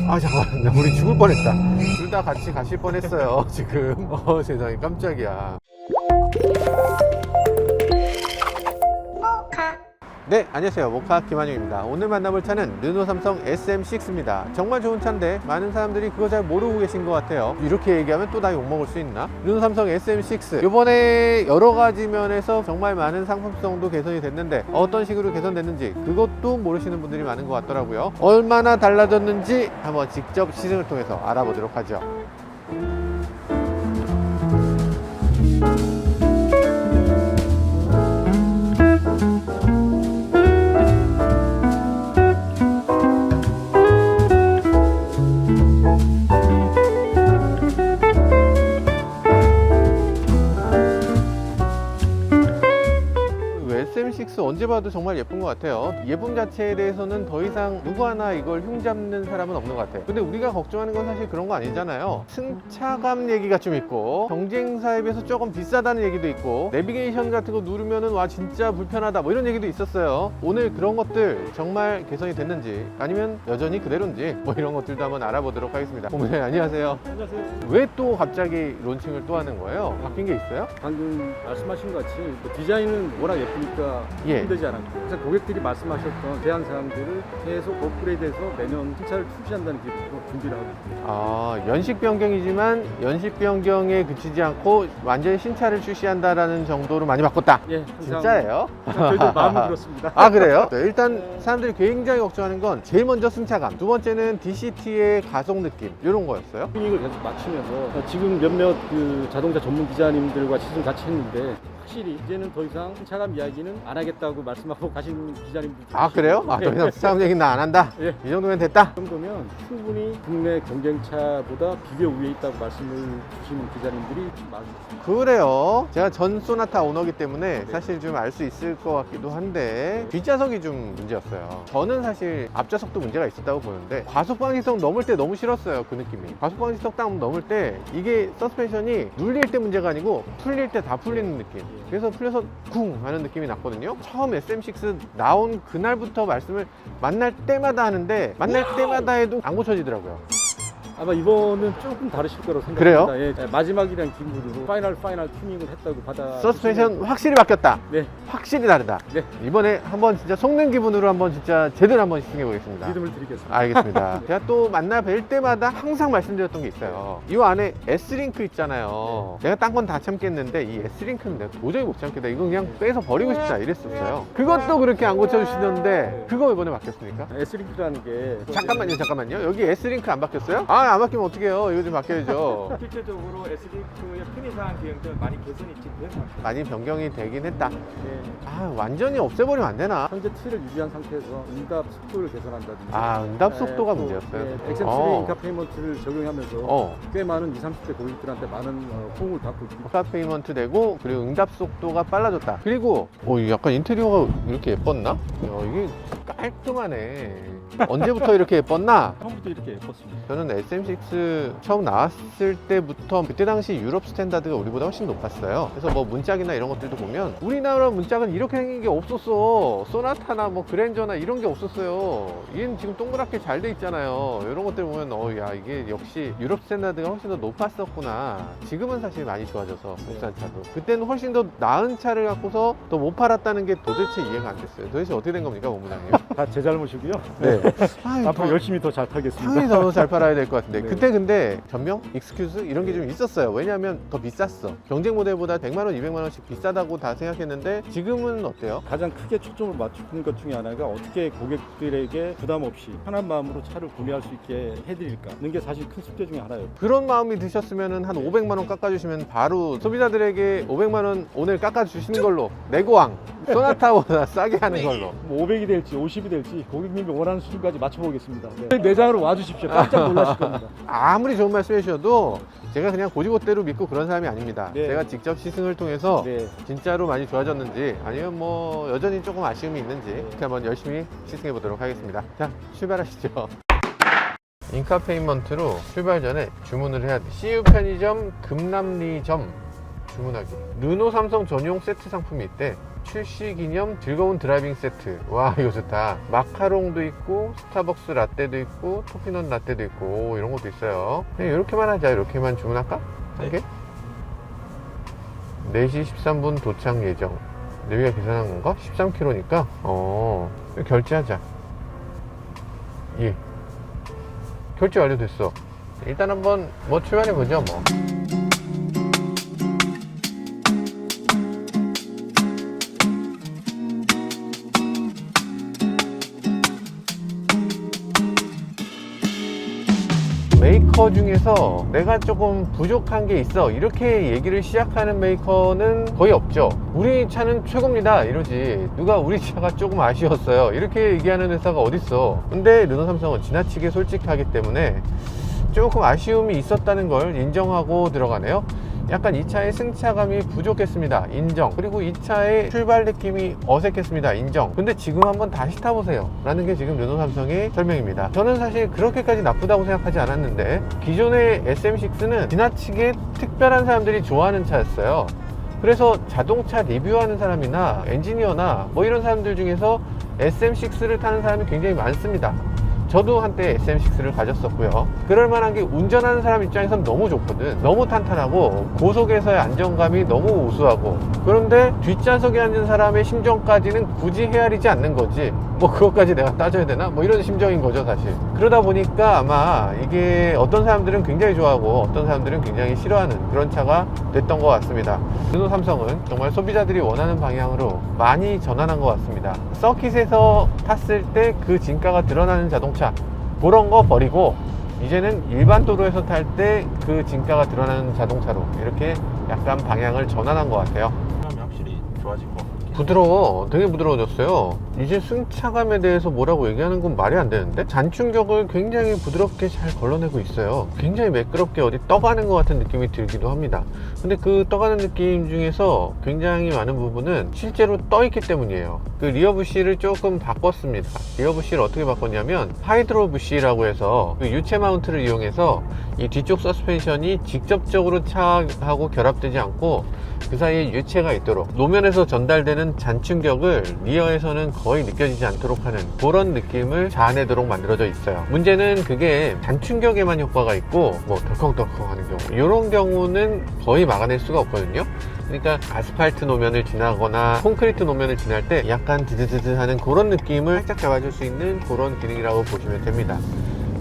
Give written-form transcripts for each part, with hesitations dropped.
아 잠깐만, 우리 죽을 뻔했다. 둘 다 같이 가실 뻔했어요 지금. 세상에 깜짝이야. 네, 안녕하세요. 모카 김한용입니다. 오늘 만나볼 차는 르노 삼성 SM6입니다. 정말 좋은 차인데 많은 사람들이 그거 잘 모르고 계신 것 같아요. 이렇게 얘기하면 또 나 욕먹을 수 있나? 르노 삼성 SM6 이번에 여러 가지 면에서 정말 많은 상품성도 개선이 됐는데 어떤 식으로 개선됐는지 그것도 모르시는 분들이 많은 것 같더라고요. 얼마나 달라졌는지 한번 직접 시승을 통해서 알아보도록 하죠. SM6 언제 봐도 정말 예쁜 것 같아요. 예쁨 자체에 대해서는 더 이상 누구 하나 이걸 흉잡는 사람은 없는 것 같아요. 근데 우리가 걱정하는 건 사실 그런 거 아니잖아요. 승차감 얘기가 좀 있고 경쟁사에 비해서 조금 비싸다는 얘기도 있고 내비게이션 같은 거 누르면은 와 진짜 불편하다 뭐 이런 얘기도 있었어요. 오늘 그런 것들 정말 개선이 됐는지 아니면 여전히 그대로인지 뭐 이런 것들도 한번 알아보도록 하겠습니다. 네, 안녕하세요. 안녕하세요. 왜 또 갑자기 론칭을 또 하는 거예요? 바뀐 게 있어요? 방금 말씀하신 것 같이 디자인은 워낙 예쁘니까 예. 힘들지 않았고 그래서 고객들이 말씀하셨던 대항사항들을 계속 업그레이드해서 매년 신차를 출시한다는 기획으로 준비를 하고 있습니다. 아, 연식 변경이지만 연식 변경에 그치지 않고 완전히 신차를 출시한다라는 정도로 많이 바꿨다. 예, 진짜예요? 저희도 마음이 그렇습니다. 아, 그래요? 네, 일단 사람들이 굉장히 걱정하는 건 제일 먼저 승차감, 두 번째는 DCT의 가속 느낌 이런 거였어요. 튜닝을 계속 맞추면서 지금 몇몇 그 자동차 전문 기자님들과 시승 같이 했는데 확실히 이제는 더 이상 신차감 이야기는 안 하겠다고 말씀하고 가신 기자님들. 아, 그래요? 아, 더 이상 승차감 얘기는 나 안 한다? 예. 이 정도면 됐다? 이 정도면 충분히 국내 경쟁차보다 비교 우위에 있다고 말씀을 주시는 기자님들이 많습니다. 그래요. 제가 전 소나타 오너기 때문에 사실 좀 알 수 있을 것 같기도 한데 뒷좌석이 좀 문제였어요. 저는 사실 앞좌석도 문제가 있었다고 보는데 과속방지턱 넘을 때 너무 싫었어요. 그 느낌이. 과속방지턱 딱 넘을 때 이게 서스펜션이 눌릴 때 문제가 아니고 풀릴 때 다 풀리는 느낌. 그래서 풀려서 쿵 하는 느낌이 났거든요. 처음 SM6 나온 그날부터 말씀을 만날 때마다 하는데 만날 때마다 해도 안 고쳐지더라고요. 아마 이번은 조금 다르실 거라고 생각합니다. 그래요? 예, 마지막이란 기분으로 파이널 튜닝을 했다고 받아. 서스펜션 확실히 바뀌었다. 네, 확실히 다르다. 네. 이번에 한번 진짜 속는 기분으로 한번 진짜 제대로 한번 시승해 보겠습니다. 믿음을 드리겠습니다. 알겠습니다. 제가 또 만나 뵐 때마다 항상 말씀드렸던 게 있어요. 이 안에 S링크 있잖아요. 제가 딴 건 다 참겠는데 이 S링크는 내가 도저히 못 참겠다. 이건 그냥 빼서 버리고 싶다 이랬었어요. 그것도 그렇게 안 고쳐주시던데 그거 이번에 바뀌었습니까? S링크라는 게 잠깐만요. 여기 S링크 안 바뀌었어요? 아, 안 바뀌면 어떡해요. 이거 좀 바뀌어야죠. 실질적으로 S링크의 편의상 기능들 많이 개선이 지금 된 상태. 많이 변경이 되긴 했다. 네, 아, 완전히 없애버리면 안 되나? 현재 T를 유지한 상태에서 응답 속도를 개선한다든지. 아, 응답 속도가 또, 문제였어요. XM3 인카페이먼트를 적용하면서 어. 꽤 많은 20, 30대 고객들한테 많은 호응을 받고 있습니다. 카 페이먼트 되고 그리고 응답 속도가 빨라졌다. 그리고 약간 인테리어가 이렇게 예뻤나? 이게 깔끔하네. 언제부터 이렇게 예뻤나? 처음부터 이렇게 예뻤습니다. 저는 SM6 처음 나왔을 때부터 그때 당시 유럽 스탠다드가 우리보다 훨씬 높았어요. 그래서 뭐 문짝이나 이런 것들도 보면 우리나라 문짝은 이렇게 생긴 게 없었어. 소나타나 뭐 그랜저나 이런 게 없었어요. 얘는 지금 동그랗게 잘 돼 있잖아요. 이런 것들 보면 야, 이게 역시 유럽 스탠다드가 훨씬 더 높았었구나. 지금은 사실 많이 좋아져서 국산 차도 그때는 훨씬 더 나은 차를 갖고서 더 못 팔았다는 게 도대체 이해가 안 됐어요. 도대체 어떻게 된 겁니까, 본부장님? 다 제 잘못이고요. 네. 앞으로 열심히 더 잘 타겠습니다. 당연히 더 잘 팔아야 될 것 같은데 네. 그때 근데 변명? 익스큐즈? 이런 게 좀 있었어요. 왜냐하면 더 비쌌어. 경쟁 모델보다 100만 원, 200만 원씩 비싸다고 다 생각했는데 지금은 어때요? 가장 크게 초점을 맞추는 것 중에 하나가 어떻게 고객들에게 부담 없이 편한 마음으로 차를 구매할 수 있게 해드릴까는 게 사실 큰 숙제 중에 하나예요. 그런 마음이 드셨으면 한 500만 원 깎아주시면 바로 소비자들에게 500만 원 오늘 깎아주시는 걸로 내고왕 소나타보다 싸게 하는 걸로. 뭐 500이 될지 50이 될지 고객님이 원하는 수준까지 맞춰보겠습니다. 네. 매장으로 와주십시오. 깜짝 놀라실 겁니다. 아무리 좋은 말씀 해주셔도 제가 그냥 고지고대로 믿고 그런 사람이 아닙니다. 네. 제가 직접 시승을 통해서 네. 진짜로 많이 좋아졌는지 아니면 뭐 여전히 조금 아쉬움이 있는지 이렇게 한번 열심히 시승해 보도록 하겠습니다. 자, 출발하시죠. 인카페이먼트로 출발 전에 주문을 해야 돼. CU 편의점 금남리점 주문하기. 르노 삼성 전용 세트 상품이 있대. 출시 기념 즐거운 드라이빙 세트. 와, 이거 좋다. 마카롱도 있고 스타벅스 라떼도 있고 토피넛 라떼도 있고 오, 이런 것도 있어요. 그냥 이렇게만 하자. 이렇게만 주문할까? 한 개? 4시 13분 도착 예정. 내비가 계산한 건가? 13km니까 결제하자. 예, 결제 완료됐어. 일단 한번 뭐 출발해 보죠 뭐. 메이커 중에서 내가 조금 부족한 게 있어 이렇게 얘기를 시작하는 메이커는 거의 없죠. 우리 차는 최고입니다 이러지, 누가 우리 차가 조금 아쉬웠어요 이렇게 얘기하는 회사가 어딨어. 근데 르노 삼성은 지나치게 솔직하기 때문에 조금 아쉬움이 있었다는 걸 인정하고 들어가네요. 약간 이 차의 승차감이 부족했습니다 인정. 그리고 이 차의 출발 느낌이 어색했습니다 인정. 근데 지금 한번 다시 타보세요 라는 게 지금 르노 삼성의 설명입니다. 저는 사실 그렇게까지 나쁘다고 생각하지 않았는데, 기존의 SM6는 지나치게 특별한 사람들이 좋아하는 차였어요. 그래서 자동차 리뷰하는 사람이나 엔지니어나 뭐 이런 사람들 중에서 SM6를 타는 사람이 굉장히 많습니다. 저도 한때 SM6를 가졌었고요. 그럴 만한 게 운전하는 사람 입장에선 너무 좋거든. 너무 탄탄하고 고속에서의 안정감이 너무 우수하고, 그런데 뒷좌석에 앉은 사람의 심정까지는 굳이 헤아리지 않는 거지. 뭐 그것까지 내가 따져야 되나? 뭐 이런 심정인 거죠 사실. 그러다 보니까 아마 이게 어떤 사람들은 굉장히 좋아하고 어떤 사람들은 굉장히 싫어하는 그런 차가 됐던 것 같습니다. 르노 삼성은 정말 소비자들이 원하는 방향으로 많이 전환한 것 같습니다. 서킷에서 탔을 때 그 진가가 드러나는 자동차, 그런 거 버리고 이제는 일반 도로에서 탈 때 그 진가가 드러나는 자동차로 이렇게 약간 방향을 전환한 것 같아요. 사람이 확실히 좋아진 것 같긴 부드러워. 되게 부드러워졌어요. 이제 승차감에 대해서 뭐라고 얘기하는 건 말이 안 되는데, 잔충격을 굉장히 부드럽게 잘 걸러내고 있어요. 굉장히 매끄럽게 어디 떠가는 것 같은 느낌이 들기도 합니다. 근데 그 떠가는 느낌 중에서 굉장히 많은 부분은 실제로 떠있기 때문이에요. 그 리어 부시를 조금 바꿨습니다. 리어 부시를 어떻게 바꿨냐면 하이드로 부시라고 해서 그 유체 마운트를 이용해서 이 뒤쪽 서스펜션이 직접적으로 차하고 결합되지 않고 그 사이에 유체가 있도록, 노면에서 전달되는 잔충격을 리어에서는 거의 느껴지지 않도록 하는 그런 느낌을 자아내도록 만들어져 있어요. 문제는 그게 잔충격에만 효과가 있고 뭐 덜컹덜컹 하는 경우, 이런 경우는 거의 막아낼 수가 없거든요. 그러니까 아스팔트 노면을 지나거나 콘크리트 노면을 지날 때 약간 드드드드 하는 그런 느낌을 살짝 잡아줄 수 있는 그런 기능이라고 보시면 됩니다.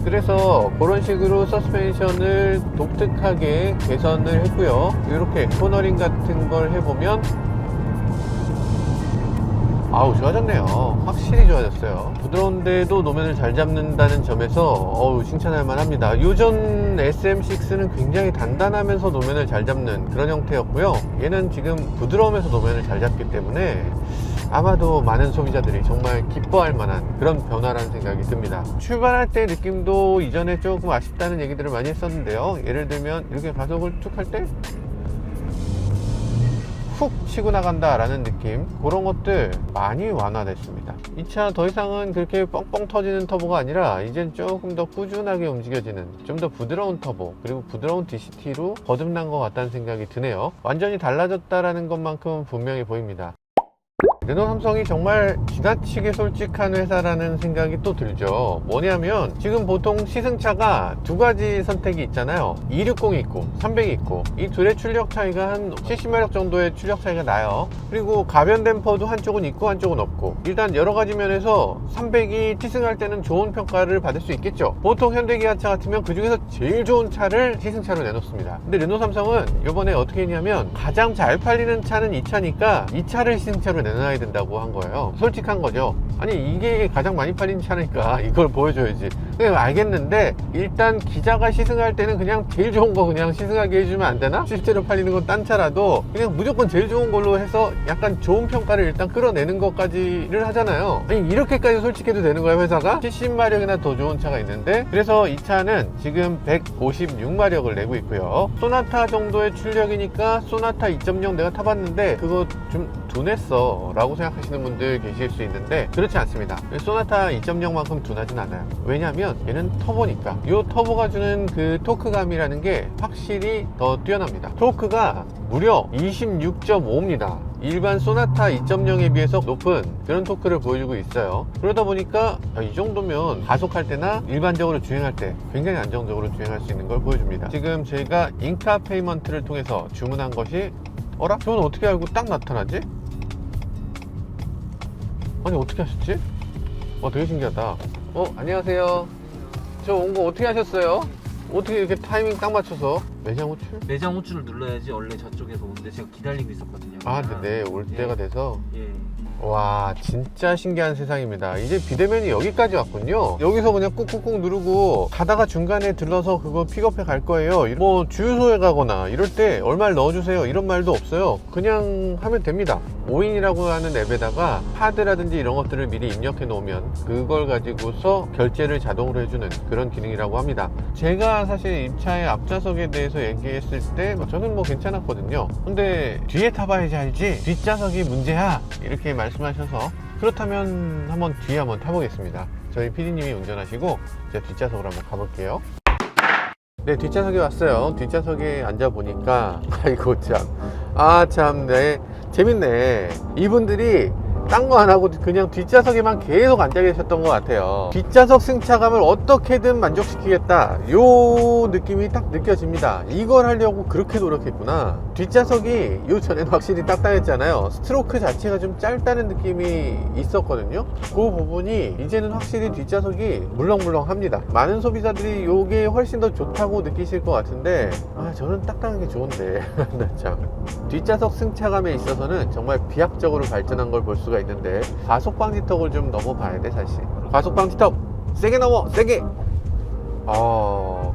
그래서 그런 식으로 서스펜션을 독특하게 개선을 했고요. 이렇게 코너링 같은 걸 해보면 아우, 좋아졌네요. 확실히 좋아졌어요. 부드러운데도 노면을 잘 잡는다는 점에서 칭찬할 만합니다. 요전 SM6는 굉장히 단단하면서 노면을 잘 잡는 그런 형태였고요. 얘는 지금 부드러우면서 노면을 잘 잡기 때문에 아마도 많은 소비자들이 정말 기뻐할 만한 그런 변화라는 생각이 듭니다. 출발할 때 느낌도 이전에 조금 아쉽다는 얘기들을 많이 했었는데요. 예를 들면 이렇게 가속을 쭉 할 때 훅 치고 나간다 라는 느낌, 그런 것들 많이 완화됐습니다. 이 차 더 이상은 그렇게 뻥뻥 터지는 터보가 아니라 이젠 조금 더 꾸준하게 움직여지는 좀 더 부드러운 터보, 그리고 부드러운 DCT로 거듭난 것 같다는 생각이 드네요. 완전히 달라졌다라는 것만큼은 분명히 보입니다. 르노 삼성이 정말 지나치게 솔직한 회사라는 생각이 또 들죠. 뭐냐면 지금 보통 시승차가 두 가지 선택이 있잖아요. 260이 있고 300이 있고, 이 둘의 출력 차이가 한 70마력 정도의 출력 차이가 나요. 그리고 가변 댐퍼도 한쪽은 있고 한쪽은 없고, 일단 여러 가지 면에서 300이 시승할 때는 좋은 평가를 받을 수 있겠죠. 보통 현대기아차 같으면 그 중에서 제일 좋은 차를 시승차로 내놓습니다. 근데 르노 삼성은 이번에 어떻게 했냐면 가장 잘 팔리는 차는 이 차니까 이 차를 시승차로 내놔야 된다고 한 거예요. 솔직한 거죠. 아니, 이게 가장 많이 팔린 차니까 이걸 보여줘야지. 그냥 알겠는데 일단 기자가 시승할 때는 그냥 제일 좋은 거 그냥 시승하게 해주면 안 되나? 실제로 팔리는 건 딴 차라도 그냥 무조건 제일 좋은 걸로 해서 약간 좋은 평가를 일단 끌어내는 것까지를 하잖아요. 아니, 이렇게까지 솔직해도 되는 거야 회사가? 70마력이나 더 좋은 차가 있는데. 그래서 이 차는 지금 156마력을 내고 있고요. 소나타 정도의 출력이니까 소나타 2.0 내가 타봤는데 그거 좀 둔했어 라고 생각하시는 분들 계실 수 있는데 그렇지 않습니다. 소나타 2.0만큼 둔하진 않아요. 왜냐면 얘는 터보니까. 이 터보가 주는 그 토크감이라는 게 확실히 더 뛰어납니다. 토크가 무려 26.5입니다 일반 소나타 2.0에 비해서 높은 그런 토크를 보여주고 있어요. 그러다 보니까 이 정도면 가속할 때나 일반적으로 주행할 때 굉장히 안정적으로 주행할 수 있는 걸 보여줍니다. 지금 저희가 인카 페이먼트를 통해서 주문한 것이 어라? 저는 어떻게 알고 딱 나타나지? 아니 어떻게 하셨지? 되게 신기하다. 안녕하세요. 저 온 거 어떻게 하셨어요? 어떻게 이렇게 타이밍 딱 맞춰서 매장 호출? 매장 호출을 눌러야지 원래 저쪽에서 오는데 제가 기다리고 있었거든요. 네, 올 예. 때가 돼서. 예. 와, 진짜 신기한 세상입니다. 이제 비대면이 여기까지 왔군요. 여기서 그냥 꾹꾹꾹 누르고 가다가 중간에 들러서 그거 픽업해 갈 거예요. 뭐 주유소에 가거나 이럴 때 얼마를 넣어주세요 이런 말도 없어요. 그냥 하면 됩니다. 오인이라고 하는 앱에다가 카드라든지 이런 것들을 미리 입력해 놓으면 그걸 가지고서 결제를 자동으로 해주는 그런 기능이라고 합니다. 제가 사실 이 차의 앞좌석에 대해서 얘기했을 때 저는 뭐 괜찮았거든요. 근데 뒤에 타봐야지 알지 뒷좌석이 문제야 이렇게 말씀하셔서 그렇다면 뒤에 한번 타보겠습니다. 저희 PD님이 운전하시고 제가 뒷좌석으로 한번 가볼게요. 네, 뒷좌석에 왔어요. 뒷좌석에 앉아보니까 아이고 참 네, 재밌네. 이분들이 딴 거 안 하고 그냥 뒷좌석에만 계속 앉아 계셨던 것 같아요. 뒷좌석 승차감을 어떻게든 만족시키겠다 요 느낌이 딱 느껴집니다. 이걸 하려고 그렇게 노력했구나. 뒷좌석이 요 전에는 확실히 딱딱했잖아요. 스트로크 자체가 좀 짧다는 느낌이 있었거든요. 그 부분이 이제는 확실히 뒷좌석이 물렁물렁합니다. 많은 소비자들이 요게 훨씬 더 좋다고 느끼실 것 같은데 저는 딱딱한 게 좋은데 참. 뒷좌석 승차감에 있어서는 정말 비약적으로 발전한 걸 볼 수가 있는데 과속 방지턱을 좀 넘어봐야 돼. 사실 과속 방지턱 세게 넘어 세게.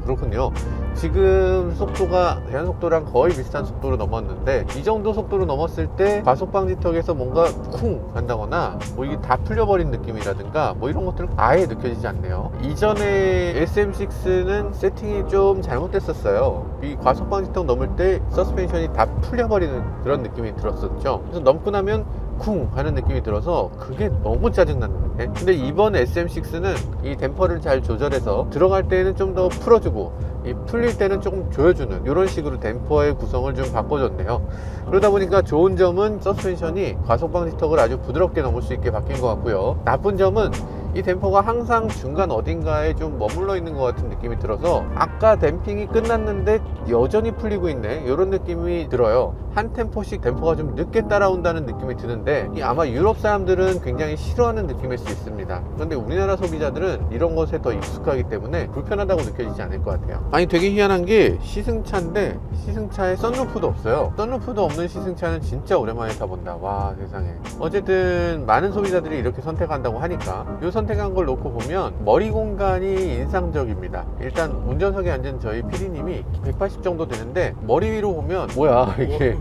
그렇군요. 지금 속도가 제한속도랑 거의 비슷한 속도로 넘었는데 이 정도 속도로 넘었을 때 과속 방지턱에서 뭔가 쿵 한다거나 뭐 이게 다 풀려버린 느낌이라든가 뭐 이런 것들은 아예 느껴지지 않네요. 이전에 SM6는 세팅이 좀 잘못됐었어요. 이 과속 방지턱 넘을 때 서스펜션이 다 풀려버리는 그런 느낌이 들었었죠. 그래서 넘고 나면 쿵 하는 느낌이 들어서 그게 너무 짜증났는데, 근데 이번 SM6는 이 댐퍼를 잘 조절해서 들어갈 때는 좀 더 풀어주고 이 풀릴 때는 조금 조여주는 이런 식으로 댐퍼의 구성을 좀 바꿔줬네요. 그러다 보니까 좋은 점은 서스펜션이 과속 방지턱을 아주 부드럽게 넘을 수 있게 바뀐 것 같고요. 나쁜 점은 이 댐퍼가 항상 중간 어딘가에 좀 머물러 있는 것 같은 느낌이 들어서 아까 댐핑이 끝났는데 여전히 풀리고 있네 이런 느낌이 들어요. 한 템포씩 댐퍼가 좀 늦게 따라온다는 느낌이 드는데 아마 유럽 사람들은 굉장히 싫어하는 느낌일 수 있습니다. 그런데 우리나라 소비자들은 이런 것에 더 익숙하기 때문에 불편하다고 느껴지지 않을 것 같아요. 아니 되게 희한한 게 시승차인데 시승차에 썬루프도 없어요. 썬루프도 없는 시승차는 진짜 오랜만에 타본다. 와 세상에. 어쨌든 많은 소비자들이 이렇게 선택한다고 하니까 이 선택한 걸 놓고 보면 머리 공간이 인상적입니다. 일단 운전석에 앉은 저희 PD님이 180 정도 되는데 머리 위로 보면 뭐야 이게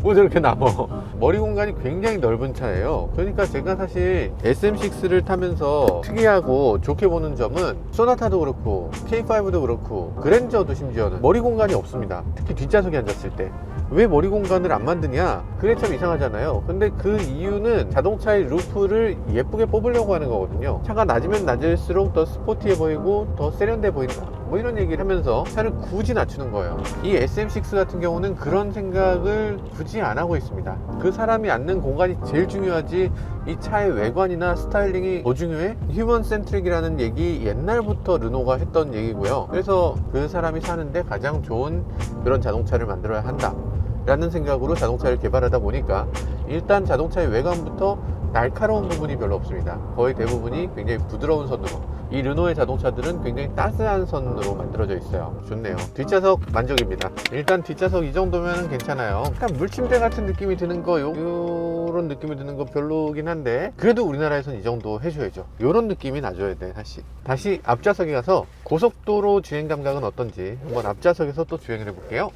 뭐 저렇게 남어. 머리 공간이 굉장히 넓은 차예요. 그러니까 제가 사실 SM6를 타면서 특이하고 좋게 보는 점은 소나타도 그렇고 K5도 그렇고 그랜저도 심지어는 머리 공간이 없습니다. 특히 뒷좌석에 앉았을 때 왜 머리 공간을 안 만드냐, 그게 참 이상하잖아요. 근데 그 이유는 자동차의 루프를 예쁘게 뽑으려고 하는 거거든요. 차가 낮으면 낮을수록 더 스포티해 보이고 더 세련돼 보인다, 뭐 이런 얘기를 하면서 차를 굳이 낮추는 거예요. 이 SM6 같은 경우는 그런 생각을 굳이 안 하고 있습니다. 그 사람이 앉는 공간이 제일 중요하지 이 차의 외관이나 스타일링이 더 중요해? 휴먼 센트릭이라는 얘기 옛날부터 르노가 했던 얘기고요. 그래서 그 사람이 사는데 가장 좋은 그런 자동차를 만들어야 한다 라는 생각으로 자동차를 개발하다 보니까 일단 자동차의 외관부터 날카로운 부분이 별로 없습니다. 거의 대부분이 굉장히 부드러운 선으로, 이 르노의 자동차들은 굉장히 따스한 선으로 만들어져 있어요. 좋네요. 뒷좌석 만족입니다. 일단 뒷좌석 이 정도면 괜찮아요. 약간 물침대 같은 느낌이 드는 거, 요런 느낌이 드는 거 별로긴 한데 그래도 우리나라에선 이 정도 해줘야죠. 요런 느낌이 나줘야 돼 사실. 다시 앞좌석에 가서 고속도로 주행 감각은 어떤지 한번 앞좌석에서 또 주행을 해볼게요.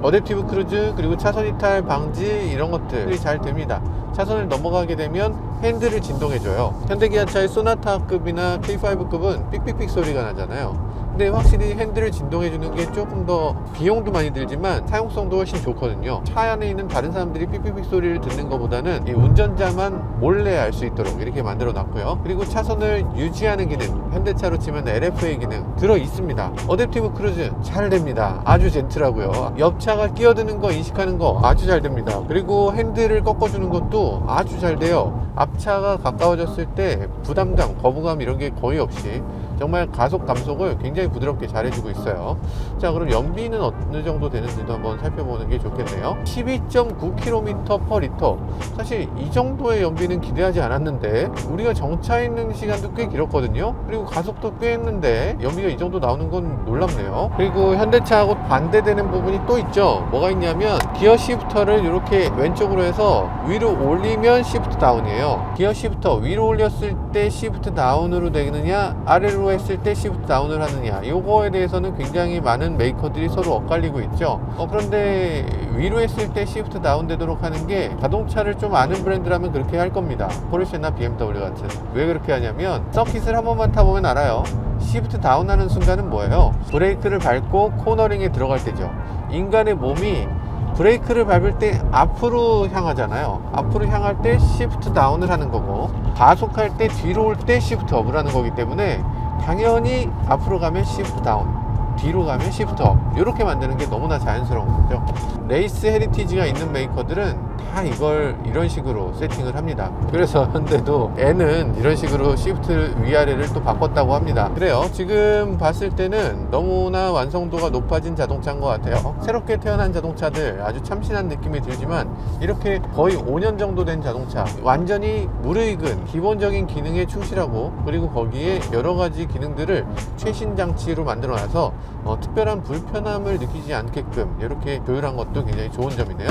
어댑티브 크루즈 그리고 차선 이탈 방지 이런 것들이 잘 됩니다. 차선을 넘어가게 되면 핸들을 진동해줘요. 현대기아차의 소나타급이나 K5급은 삑삑삑 소리가 나잖아요. 근데 확실히 핸들을 진동해 주는 게 조금 더 비용도 많이 들지만 사용성도 훨씬 좋거든요. 차 안에 있는 다른 사람들이 삐삐삐 소리를 듣는 것보다는 이 운전자만 몰래 알 수 있도록 이렇게 만들어 놨고요. 그리고 차선을 유지하는 기능, 현대차로 치면 LFA 기능 들어 있습니다. 어댑티브 크루즈 잘 됩니다. 아주 젠틀하고요. 옆차가 끼어드는 거 인식하는 거 아주 잘 됩니다. 그리고 핸들을 꺾어주는 것도 아주 잘 돼요. 앞차가 가까워졌을 때 부담감, 거부감 이런 게 거의 없이 정말 가속 감속을 굉장히 부드럽게 잘 해주고 있어요. 자, 그럼 연비는 어느 정도 되는지도 한번 살펴보는 게 좋겠네요. 12.9km/L. 사실 이 정도의 연비는 기대하지 않았는데 우리가 정차해 있는 시간도 꽤 길었거든요. 그리고 가속도 꽤 했는데 연비가 이 정도 나오는 건 놀랍네요. 그리고 현대차하고 반대되는 부분이 또 있죠. 뭐가 있냐면 기어 시프터를 이렇게 왼쪽으로 해서 위로 올리면 시프트 다운이에요. 기어 시프터 위로 올렸을 때 시프트 다운으로 되느냐, 아래로 했을 때 시프트 다운을 하느냐, 요거에 대해서는 굉장히 많은 메이커들이 서로 엇갈리고 있죠. 그런데 위로 했을 때 시프트 다운 되도록 하는 게 자동차를 좀 아는 브랜드라면 그렇게 할 겁니다. 포르쉐나 BMW 같은. 왜 그렇게 하냐면 서킷을 한 번만 타보면 알아요. 시프트 다운 하는 순간은 뭐예요? 브레이크를 밟고 코너링에 들어갈 때죠. 인간의 몸이 브레이크를 밟을 때 앞으로 향하잖아요. 앞으로 향할 때 시프트 다운을 하는 거고, 가속할 때 뒤로 올 때 시프트 업을 하는 거기 때문에 당연히 앞으로 가면 시프트 다운, 뒤로 가면 시프트 업, 이렇게 만드는 게 너무나 자연스러운 거죠. 레이스 헤리티지가 있는 메이커들은 다 이걸 이런 식으로 세팅을 합니다. 그래서 현대도 N은 이런 식으로 시프트 위아래를 또 바꿨다고 합니다. 그래요. 지금 봤을 때는 너무나 완성도가 높아진 자동차인 것 같아요. 새롭게 태어난 자동차들 아주 참신한 느낌이 들지만 이렇게 거의 5년 정도 된 자동차, 완전히 무르익은 기본적인 기능에 충실하고, 그리고 거기에 여러 가지 기능들을 최신 장치로 만들어놔서 특별한 불편함을 느끼지 않게끔 이렇게 조율한 것도 굉장히 좋은 점이네요.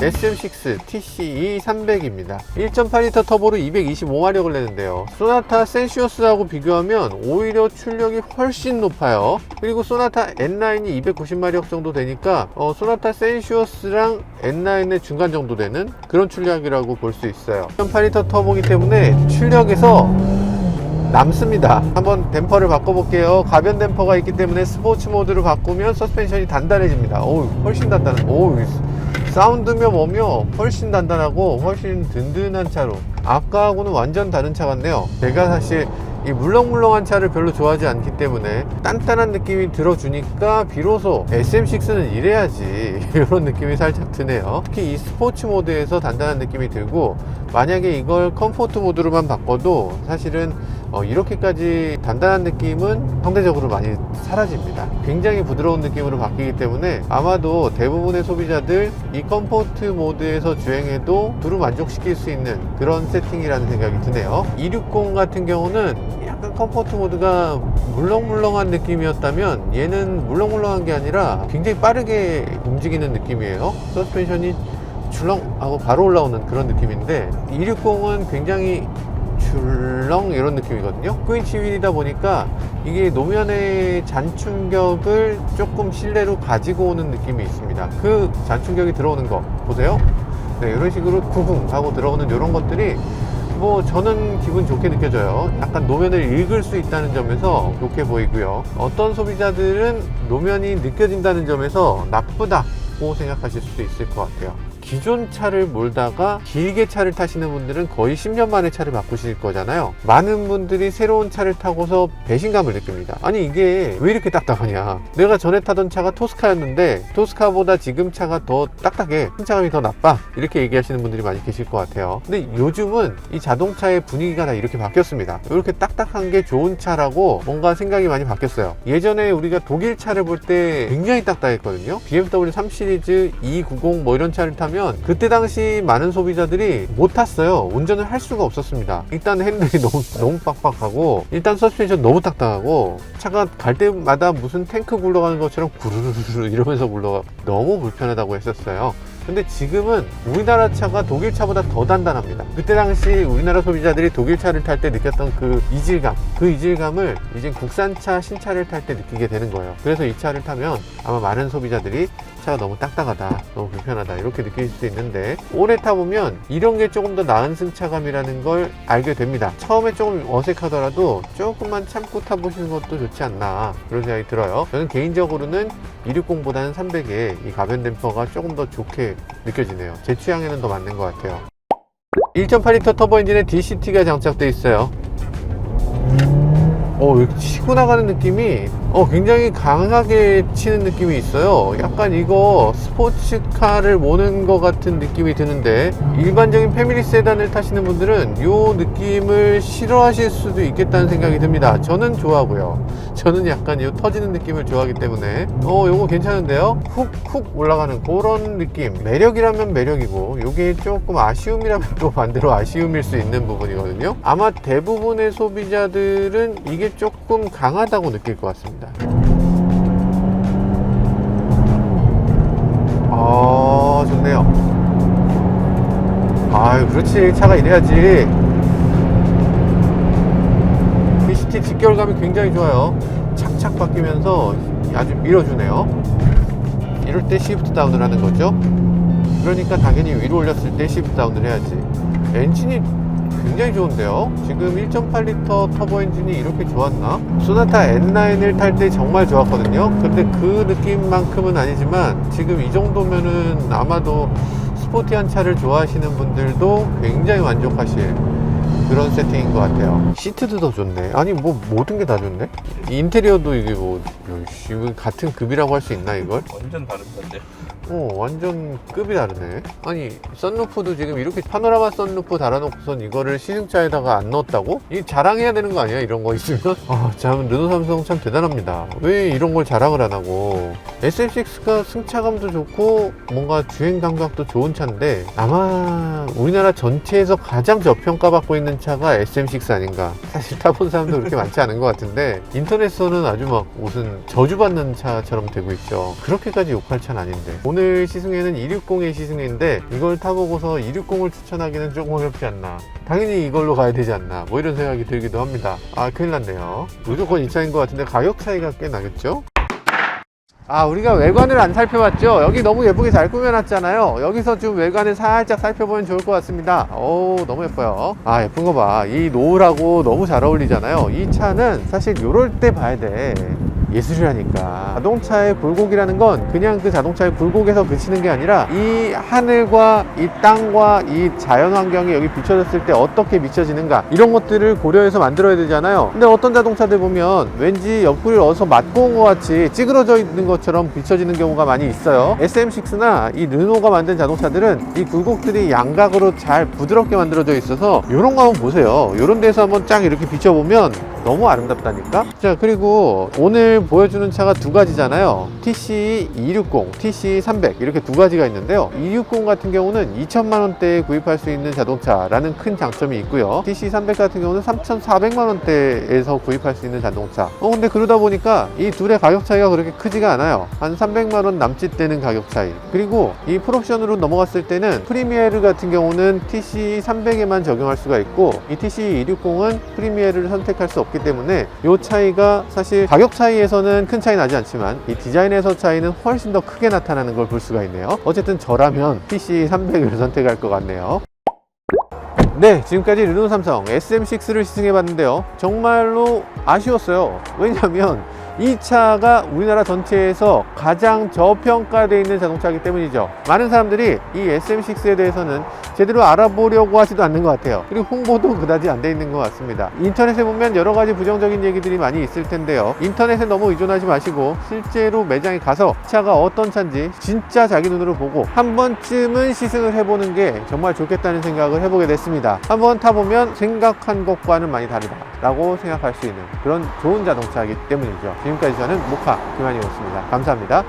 SM6 TCE 300입니다. 1.8L 터보로 225마력을 내는데요. 소나타 센슈어스하고 비교하면 오히려 출력이 훨씬 높아요. 그리고 소나타 N9이 290마력 정도 되니까 소나타 센슈어스랑 N9의 중간 정도 되는 그런 출력이라고 볼 수 있어요. 1.8L 터보이기 때문에 출력에서 남습니다. 한번 댐퍼를 바꿔볼게요. 가변 댐퍼가 있기 때문에 스포츠 모드로 바꾸면 서스펜션이 단단해집니다. 훨씬 단단해. 사운드며 뭐며 훨씬 단단하고 훨씬 든든한 차로, 아까하고는 완전 다른 차 같네요. 제가 사실 이 물렁물렁한 차를 별로 좋아하지 않기 때문에 단단한 느낌이 들어주니까 비로소 SM6는 이래야지 이런 느낌이 살짝 드네요. 특히 이 스포츠 모드에서 단단한 느낌이 들고, 만약에 이걸 컴포트 모드로만 바꿔도 사실은 이렇게까지 단단한 느낌은 상대적으로 많이 사라집니다. 굉장히 부드러운 느낌으로 바뀌기 때문에 아마도 대부분의 소비자들 이 컴포트 모드에서 주행해도 두루 만족시킬 수 있는 그런 세팅이라는 생각이 드네요. 260 같은 경우는 약간 컴포트 모드가 물렁물렁한 느낌이었다면 얘는 물렁물렁한 게 아니라 굉장히 빠르게 움직이는 느낌이에요. 서스펜션이 출렁하고 바로 올라오는 그런 느낌인데, 260은 굉장히 출렁 이런 느낌이거든요. 스크윈치 휠이다 보니까 이게 노면의 잔충격을 조금 실내로 가지고 오는 느낌이 있습니다. 그 잔충격이 들어오는 거 보세요. 네, 이런 식으로 구궁 하고 들어오는 이런 것들이 저는 기분 좋게 느껴져요. 약간 노면을 읽을 수 있다는 점에서 좋게 보이고요. 어떤 소비자들은 노면이 느껴진다는 점에서 나쁘다고 생각하실 수도 있을 것 같아요. 기존 차를 몰다가 길게 차를 타시는 분들은 거의 10년 만에 차를 바꾸실 거잖아요. 많은 분들이 새로운 차를 타고서 배신감을 느낍니다. 아니 이게 왜 이렇게 딱딱하냐, 내가 전에 타던 차가 토스카였는데 토스카보다 지금 차가 더 딱딱해, 승차감이 더 나빠, 이렇게 얘기하시는 분들이 많이 계실 것 같아요. 근데 요즘은 이 자동차의 분위기가 다 이렇게 바뀌었습니다. 이렇게 딱딱한 게 좋은 차라고 뭔가 생각이 많이 바뀌었어요. 예전에 우리가 독일 차를 볼 때 굉장히 딱딱했거든요. BMW 3 시리즈 290 이런 차를 타면 그때 당시 많은 소비자들이 못 탔어요. 운전을 할 수가 없었습니다. 일단 핸들이 너무 빡빡하고, 일단 서스펜션 너무 딱딱하고, 차가 갈 때마다 무슨 탱크 굴러가는 것처럼 구르르르 이러면서 굴러가 너무 불편하다고 했었어요. 근데 지금은 우리나라 차가 독일 차보다 더 단단합니다. 그때 당시 우리나라 소비자들이 독일 차를 탈 때 느꼈던 그 이질감을 이제 국산차 신차를 탈 때 느끼게 되는 거예요. 그래서 이 차를 타면 아마 많은 소비자들이 차가 너무 딱딱하다, 너무 불편하다 이렇게 느낄 수도 있는데 오래 타보면 이런 게 조금 더 나은 승차감이라는 걸 알게 됩니다. 처음에 조금 어색하더라도 조금만 참고 타보시는 것도 좋지 않나 그런 생각이 들어요. 저는 개인적으로는 260보다는 300에 이 가변 댐퍼가 조금 더 좋게 느껴지네요. 제 취향에는 더 맞는 것 같아요. 1.8L 터보 엔진에 DCT가 장착되어 있어요. 이렇게 치고 나가는 느낌이 굉장히 강하게 치는 느낌이 있어요. 약간 이거 스포츠카를 모는 것 같은 느낌이 드는데 일반적인 패밀리 세단을 타시는 분들은 이 느낌을 싫어하실 수도 있겠다는 생각이 듭니다. 저는 좋아하고요. 저는 약간 이 터지는 느낌을 좋아하기 때문에 요거 괜찮은데요. 훅훅 올라가는 그런 느낌, 매력이라면 매력이고 이게 조금 아쉬움이라면 또 반대로 아쉬움일 수 있는 부분이거든요. 아마 대부분의 소비자들은 이게 조금 강하다고 느낄 것 같습니다. 좋네요. 그렇지, 차가 이래야지. DCT 직결감이 굉장히 좋아요. 착착 바뀌면서 아주 밀어주네요. 이럴 때 시프트 다운을 하는 거죠. 그러니까 당연히 위로 올렸을 때 시프트 다운을 해야지. 엔진이 굉장히 좋은데요. 지금 1.8L 터보 엔진이 이렇게 좋았나? 소나타 N9을 탈 때 정말 좋았거든요. 근데 그 느낌만큼은 아니지만 지금 이 정도면은 아마도 스포티한 차를 좋아하시는 분들도 굉장히 만족하실 그런 세팅인 것 같아요. 시트도 더 좋네. 아니 뭐 모든 게 다 좋네. 인테리어도 이게 뭐 같은 급이라고 할 수 있나 이걸? 완전 다른 건데. 완전 급이 다르네. 아니 썬루프도 지금 이렇게 파노라마 썬루프 달아놓고선 이거를 시승차에다가 안 넣었다고? 이 자랑해야 되는 거 아니야 이런 거 있으면? 참 르노 삼성 참 대단합니다. 왜 이런 걸 자랑을 안 하고. SM6가 승차감도 좋고 뭔가 주행 감각도 좋은 차인데 아마 우리나라 전체에서 가장 저평가받고 있는 차가 SM6 아닌가. 사실 타본 사람도 그렇게 많지 않은 것 같은데 인터넷에서는 아주 막 무슨 저주받는 차처럼 되고 있죠. 그렇게까지 욕할 차는 아닌데. 오늘 시승회는 260의 시승회인데 이걸 타보고서 260을 추천하기는 조금 어렵지 않나. 당연히 이걸로 가야 되지 않나 뭐 이런 생각이 들기도 합니다. 큰일 났네요. 무조건 이 차인 것 같은데 가격 차이가 꽤 나겠죠? 우리가 외관을 안 살펴봤죠? 여기 너무 예쁘게 잘 꾸며놨잖아요. 여기서 좀 외관을 살짝 살펴보면 좋을 것 같습니다. 너무 예뻐요. 예쁜 거 봐. 이 노을하고 너무 잘 어울리잖아요. 이 차는 사실 요럴 때 봐야 돼. 예술이라니까. 자동차의 굴곡이라는 건 그냥 그 자동차의 굴곡에서 그치는 게 아니라 이 하늘과 이 땅과 이 자연 환경이 여기 비춰졌을 때 어떻게 비춰지는가 이런 것들을 고려해서 만들어야 되잖아요. 근데 어떤 자동차들 보면 왠지 옆구리를 어디서 맞고 온 것 같이 찌그러져 있는 것처럼 비춰지는 경우가 많이 있어요. SM6나 이 르노가 만든 자동차들은 이 굴곡들이 양각으로 잘 부드럽게 만들어져 있어서 이런 거 한번 보세요. 이런 데서 한번 쫙 이렇게 비춰보면 너무 아름답다니까. 자, 그리고 오늘 보여주는 차가 두 가지잖아요. TC260, TC300 이렇게 두 가지가 있는데요. 260 같은 경우는 2천만 원대에 구입할 수 있는 자동차라는 큰 장점이 있고요. TC300 같은 경우는 3,400만 원대에서 구입할 수 있는 자동차. 근데 그러다 보니까 이 둘의 가격 차이가 그렇게 크지가 않아요. 한 300만 원 남짓 되는 가격 차이. 그리고 이 풀옵션으로 넘어갔을 때는 프리미에르 같은 경우는 TC300에만 적용할 수가 있고 이 TC260은 프리미에르를 선택할 수 없기 때문에 이 차이가 사실 가격 차이에서는 큰 차이 나지 않지만 이 디자인에서 차이는 훨씬 더 크게 나타나는 걸 볼 수가 있네요. 어쨌든 저라면 TC300을 선택할 것 같네요. 네, 지금까지 르노 삼성 SM6를 시승해 봤는데요. 정말로 아쉬웠어요. 왜냐하면 이 차가 우리나라 전체에서 가장 저평가되어 있는 자동차이기 때문이죠. 많은 사람들이 이 SM6에 대해서는 제대로 알아보려고 하지도 않는 것 같아요. 그리고 홍보도 그다지 안 돼 있는 것 같습니다. 인터넷에 보면 여러 가지 부정적인 얘기들이 많이 있을 텐데요. 인터넷에 너무 의존하지 마시고 실제로 매장에 가서 차가 어떤 차인지 진짜 자기 눈으로 보고 한 번쯤은 시승을 해보는 게 정말 좋겠다는 생각을 해보게 됐습니다. 한번 타보면 생각한 것과는 많이 다르다 라고 생각할 수 있는 그런 좋은 자동차이기 때문이죠. 지금까지 저는 모카 김한이었습니다. 감사합니다.